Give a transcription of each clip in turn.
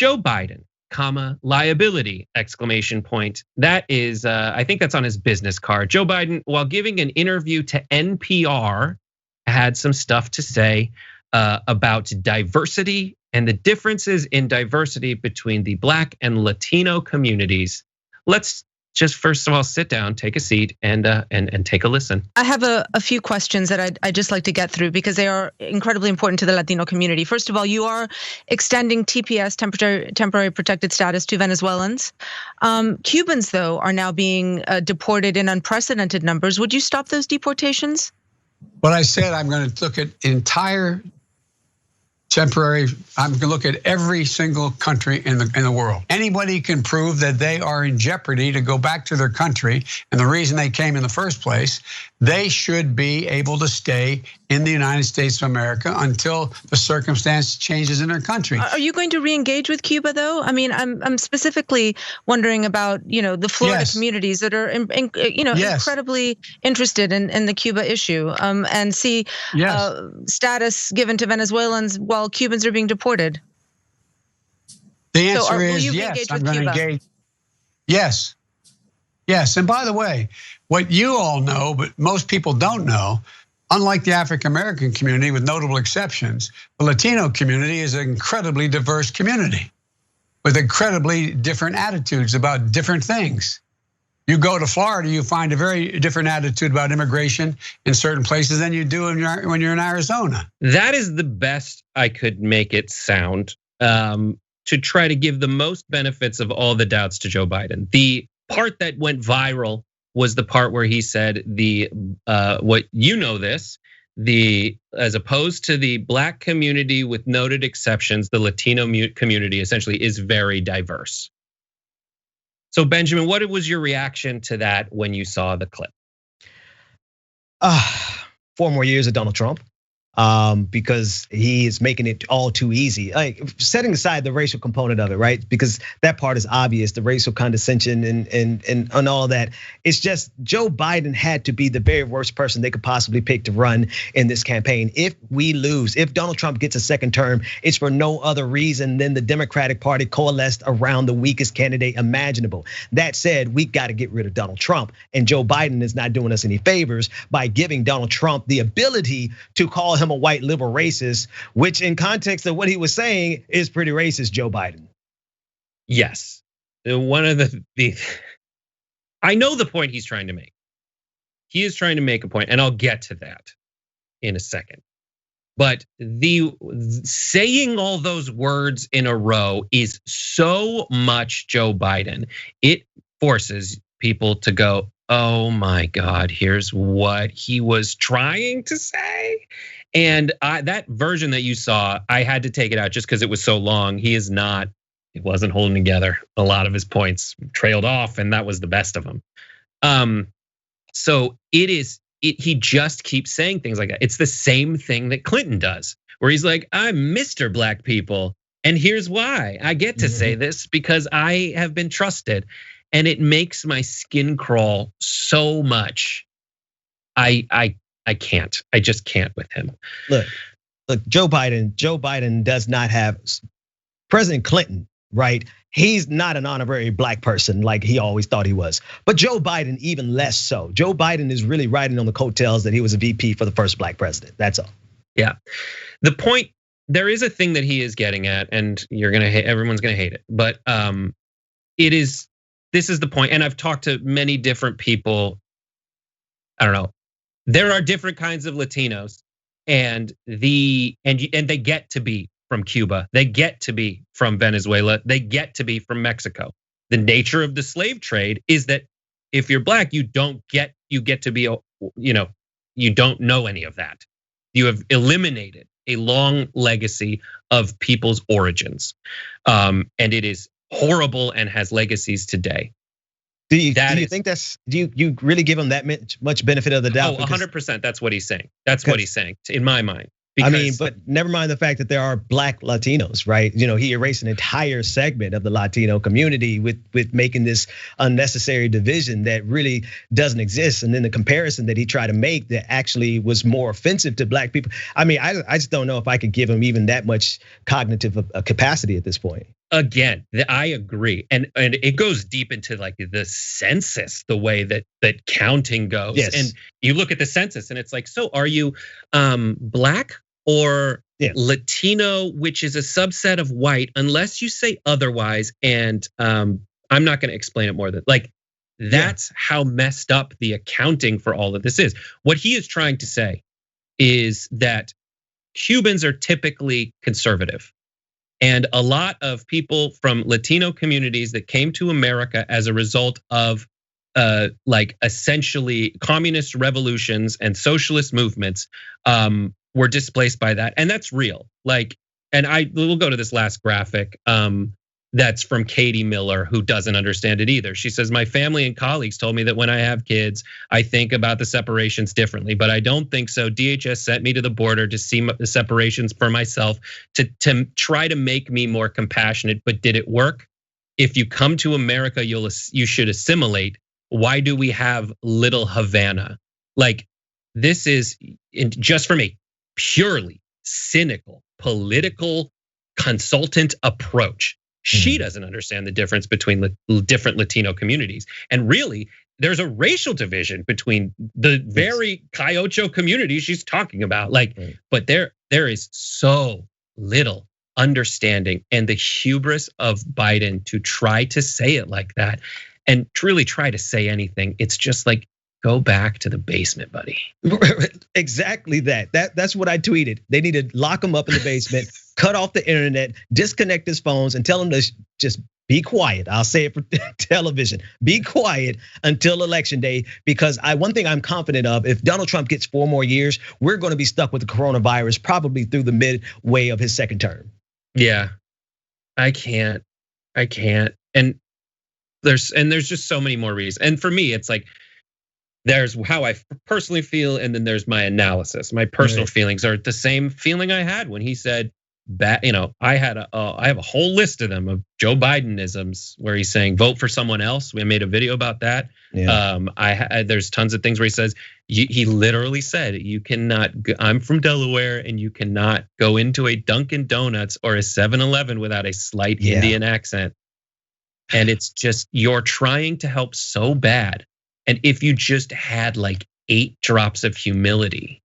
Joe Biden, comma, liability, exclamation point. That is, I think that's on his business card. Joe Biden, while giving an interview to NPR, had some stuff to say about diversity and the differences in diversity between the Black and Latino communities. Let's just first of all sit down, take a seat, and take a listen. I have a few questions that I'd just like to get through because they are incredibly important to the Latino community. First of all, you are extending TPS, temporary protected status, to Venezuelans. Cubans, though, are now being deported in unprecedented numbers. Would you stop those deportations? What I said, I'm going to look at entire temporary. I'm going to look at every single country in the world. Anybody can prove that they are in jeopardy to go back to their country, and the reason they came in the first place, they should be able to stay in the United States of America until the circumstance changes in their country. Are you going to re-engage with Cuba, though? I mean, I'm specifically wondering about the Florida communities that are incredibly interested in the Cuba issue, and see status given to Venezuelans while Cubans are being deported. The answer is yes. I'm going to engage. Yes. Yes, and by the way, what you all know, but most people don't know, unlike the African American community, with notable exceptions, the Latino community is an incredibly diverse community with incredibly different attitudes about different things. You go to Florida, you find a very different attitude about immigration in certain places than you do when you're in Arizona. That is the best I could make it sound, to try to give the most benefits of all the doubts to Joe Biden. The part that went viral was the part where he said as opposed to the Black community with noted exceptions, the Latino community essentially is very diverse. So Benjamin, what was your reaction to that when you saw the clip? 4 more years of Donald Trump. Because he is making it all too easy. Like, setting aside the racial component of it, right? Because that part is obvious, the racial condescension and all of that. It's just Joe Biden had to be the very worst person they could possibly pick to run in this campaign. If we lose, if Donald Trump gets a second term, it's for no other reason than the Democratic Party coalesced around the weakest candidate imaginable. That said, we got to get rid of Donald Trump, and Joe Biden is not doing us any favors by giving Donald Trump the ability to call him a white liberal racist, which in context of what he was saying is pretty racist, Joe Biden. Yes, one of the I know the point he's trying to make. He is trying to make a point, and I'll get to that in a second. But the saying all those words in a row is so much Joe Biden. It forces people to go, oh my God, here's what he was trying to say. And that version that you saw, I had to take it out just because it was so long. He wasn't holding together. A lot of his points trailed off, and that was the best of them. So he just keeps saying things like that. It's the same thing that Clinton does, where he's like, I'm Mr. Black people, and here's why. I get to say this because I have been trusted. And it makes my skin crawl so much. I can't. I just can't with him. Look, Joe Biden does not have President Clinton, right? He's not an honorary Black person like he always thought he was. But Joe Biden, even less so. Joe Biden is really riding on the coattails that he was a VP for the first Black president. That's all. Yeah. The point, there is a thing that he is getting at, and everyone's gonna hate it. But this is the point, and I've talked to many different people. I don't know. There are different kinds of Latinos, and they get to be from Cuba. They get to be from Venezuela. They get to be from Mexico. The nature of the slave trade is that if you're Black, you get to be, you don't know any of that. You have eliminated a long legacy of people's origins, and it is horrible and has legacies today. Do you think do you really give him that much benefit of the doubt? Oh, 100%. That's what he's saying. That's what he's saying in my mind. Because, but never mind the fact that there are Black Latinos, right? He erased an entire segment of the Latino community with making this unnecessary division that really doesn't exist. And then the comparison that he tried to make that actually was more offensive to Black people. I just don't know if I could give him even that much cognitive capacity at this point. Again, I agree, and it goes deep into like the census, the way that counting goes. Yes. And you look at the census, and it's like, so are you black or Latino, which is a subset of white, unless you say otherwise. And I'm not going to explain it more than like that's how messed up the accounting for all of this is. What he is trying to say is that Cubans are typically conservative. And a lot of people from Latino communities that came to America as a result of like essentially communist revolutions and socialist movements were displaced by that. And that's real. Like, and we'll go to this last graphic that's from Katie Miller, who doesn't understand it either. She says, my family and colleagues told me that when I have kids, I think about the separations differently, but I don't think so. DHS sent me to the border to see the separations for myself, to try to make me more compassionate. But did it work? If you come to America, you should assimilate. Why do we have little Havana? Like, this is, just for me, purely cynical, political consultant approach. She doesn't understand the difference between different Latino communities. And really, there's a racial division between the very Cayocho community she's talking about. Like, but there is so little understanding, and the hubris of Biden to try to say it like that and truly try to say anything. It's just like, go back to the basement, buddy. Exactly that. That's what I tweeted. They need to lock him up in the basement, cut off the internet, disconnect his phones, and tell him to just be quiet. I'll say it for television. Be quiet until election day, because one thing I'm confident of, if Donald Trump gets 4 more years, we're going to be stuck with the coronavirus probably through the midway of his second term. Yeah, I can't. And there's just so many more reasons. And for me, it's like, there's how I personally feel, and then there's my analysis. My personal feelings are the same feeling I had when he said, I have a whole list of them of Joe Bidenisms where he's saying vote for someone else. We made a video about that. Yeah. There's tons of things where he says, he literally said, you cannot. I'm from Delaware, and you cannot go into a Dunkin' Donuts or a 7-Eleven without a slight Indian accent. And it's just, you're trying to help so bad. And if you just had like 8 drops of humility,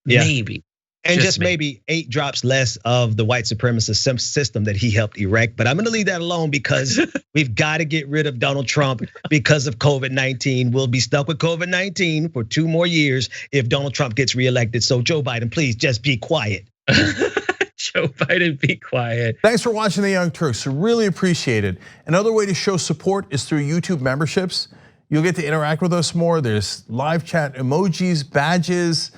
maybe. And just maybe 8 drops less of the white supremacist system that he helped erect. But I'm gonna leave that alone, because we've got to get rid of Donald Trump because of COVID-19. We'll be stuck with COVID-19 for 2 more years if Donald Trump gets reelected. So Joe Biden, please just be quiet. Joe Biden, be quiet. Thanks for watching The Young Turks. Really appreciate it. Another way to show support is through YouTube memberships. You'll get to interact with us more. There's live chat emojis, badges.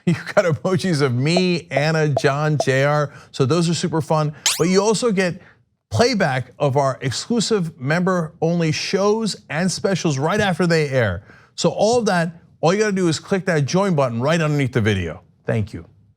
You've got emojis of me, Anna, John, JR. So those are super fun. But you also get playback of our exclusive member-only shows and specials right after they air. So all of that, all you gotta do is click that join button right underneath the video. Thank you.